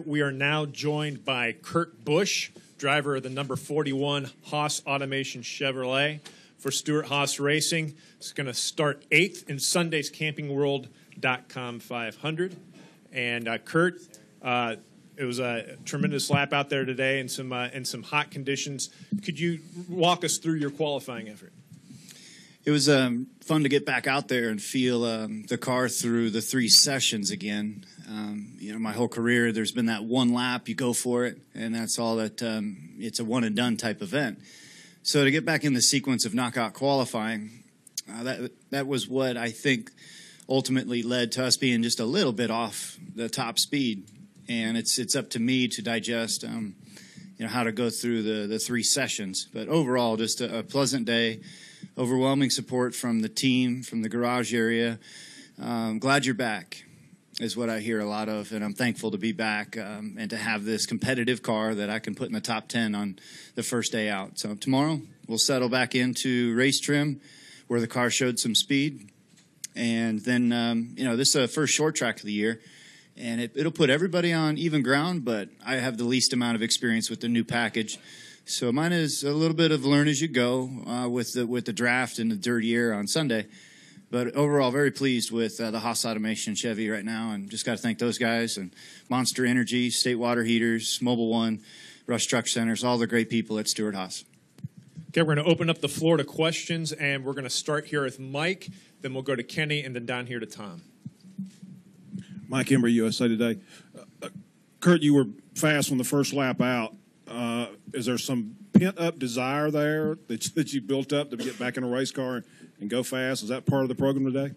We are now joined by Kurtt Busch, driver of the number 41 Haas Automation Chevrolet for Stewart-Haas Racing. It's going to start 8th in Sunday's CampingWorld.com 500. And Kurtt, it was a tremendous lap out there today in some hot conditions. Could you walk us through your qualifying effort? It was fun to get back out there and feel the car through the 3 sessions again. My whole career, there's been that one lap, you go for it, and that's all that, it's a one-and-done type event. So to get back in the sequence of knockout qualifying, that was what I think ultimately led to us being just a little bit off the top speed. And it's up to me to digest, how to go through the 3 sessions. But overall, just a pleasant day. Overwhelming support from the team, from the garage area. Glad you're back is what I hear a lot of, and I'm thankful to be back and to have this competitive car that I can put in the top 10 on the first day out. So tomorrow we'll settle back into race trim where the car showed some speed. And then, this is the first short track of the year, and it'll put everybody on even ground, but I have the least amount of experience with the new package. So mine is a little bit of learn as you go with the draft and the dirty air on Sunday. But overall, very pleased with the Haas Automation Chevy right now, and just got to thank those guys and Monster Energy, State Water Heaters, Mobile One, Rush Truck Centers, all the great people at Stewart-Haas. Okay, we're going to open up the floor to questions, and we're going to start here with Mike, then we'll go to Kenny, and then down here to Tom. Mike Embry, USA Today. Kurtt, you were fast on the first lap out. Is there some pent-up desire there that you built up to get back in a race car and go fast? Is that part of the program today?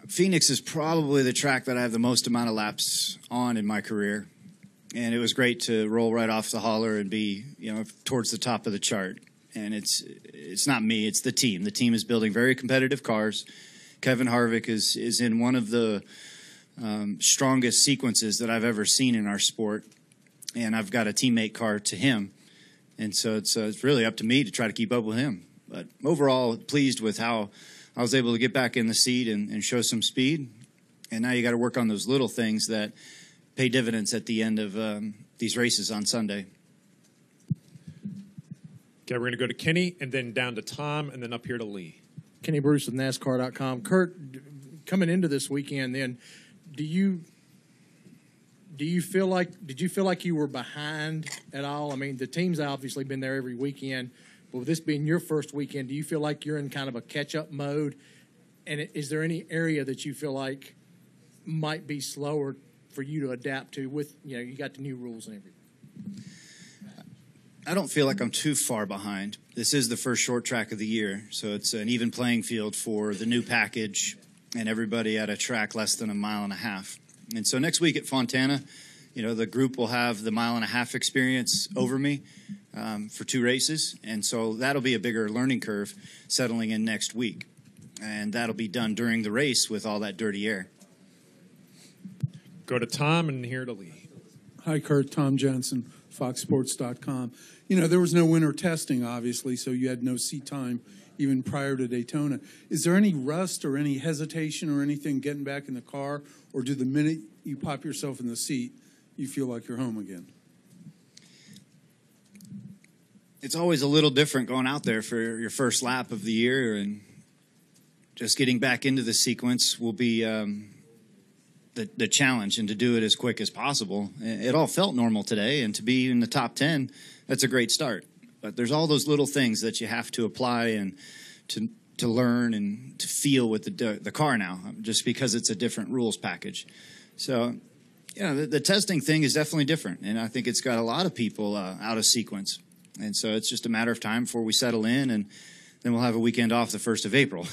Phoenix is probably the track that I have the most amount of laps on in my career. And it was great to roll right off the hauler and be, towards the top of the chart. And it's not me, it's the team. The team is building very competitive cars. Kevin Harvick is in one of the strongest sequences that I've ever seen in our sport. And I've got a teammate car to him. And so it's really up to me to try to keep up with him. But overall, pleased with how I was able to get back in the seat and show some speed. And now you got to work on those little things that pay dividends at the end of these races on Sunday. Okay, we're going to go to Kenny, and then down to Tom, and then up here to Lee. Kenny Bruce with NASCAR.com. Kurtt, coming into this weekend, then, did you feel like you were behind at all? I mean, the team's obviously been there every weekend, but with this being your first weekend, do you feel like you're in kind of a catch-up mode? And is there any area that you feel like might be slower for you to adapt to with, you got the new rules and everything? I don't feel like I'm too far behind. This is the first short track of the year, so it's an even playing field for the new package and everybody at a track less than a mile and a half. And so next week at Fontana, the group will have the mile-and-a-half experience over me for 2 races. And so that'll be a bigger learning curve settling in next week. And that'll be done during the race with all that dirty air. Go to Tom, and here to Lee. Hi, Kurtt. Tom Jensen, FoxSports.com. There was no winter testing, obviously, so you had no seat time even prior to Daytona. Is there any rust or any hesitation or anything getting back in the car, or do the minute you pop yourself in the seat, you feel like you're home again? It's always a little different going out there for your first lap of the year, and just getting back into the sequence will be the challenge, and to do it as quick as possible. It all felt normal today, and to be in the top 10, that's a great start. But there's all those little things that you have to apply and to learn and to feel with the car now, just because it's a different rules package. So, the testing thing is definitely different, and I think it's got a lot of people out of sequence. And so it's just a matter of time before we settle in, and then we'll have a weekend off the 1st of April.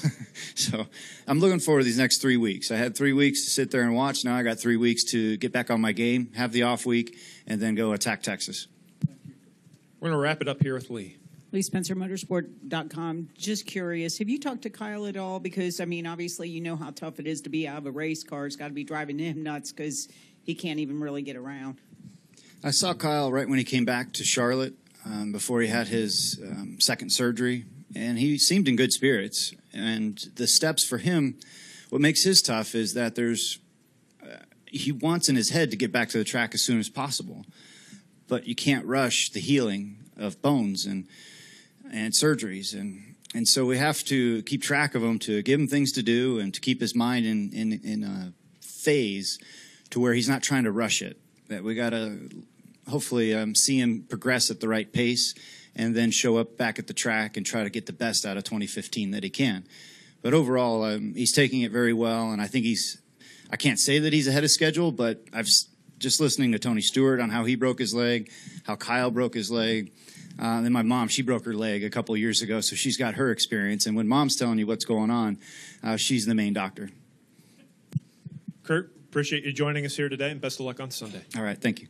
So I'm looking forward to these next 3 weeks. I had 3 weeks to sit there and watch. Now I got 3 weeks to get back on my game, have the off week, and then go attack Texas. We're going to wrap it up here with Lee. Lee Spencer, Motorsport.com. Just curious, have you talked to Kyle at all? Because, obviously you know how tough it is to be out of a race car. It's got to be driving him nuts because he can't even really get around. I saw Kyle right when he came back to Charlotte before he had his second surgery, and he seemed in good spirits. And the steps for him, what makes his tough is that there's he wants in his head to get back to the track as soon as possible, but you can't rush the healing of bones and surgeries, and so we have to keep track of him, to give him things to do and to keep his mind in a phase to where he's not trying to rush it. That we got to hopefully see him progress at the right pace and then show up back at the track and try to get the best out of 2015 that he can. But overall, he's taking it very well, and I think I can't say that he's ahead of schedule, but just listening to Tony Stewart on how he broke his leg, how Kyle broke his leg. Then my mom, she broke her leg a couple of years ago, so she's got her experience. And when mom's telling you what's going on, she's the main doctor. Kurtt, appreciate you joining us here today, and best of luck on Sunday. All right, thank you.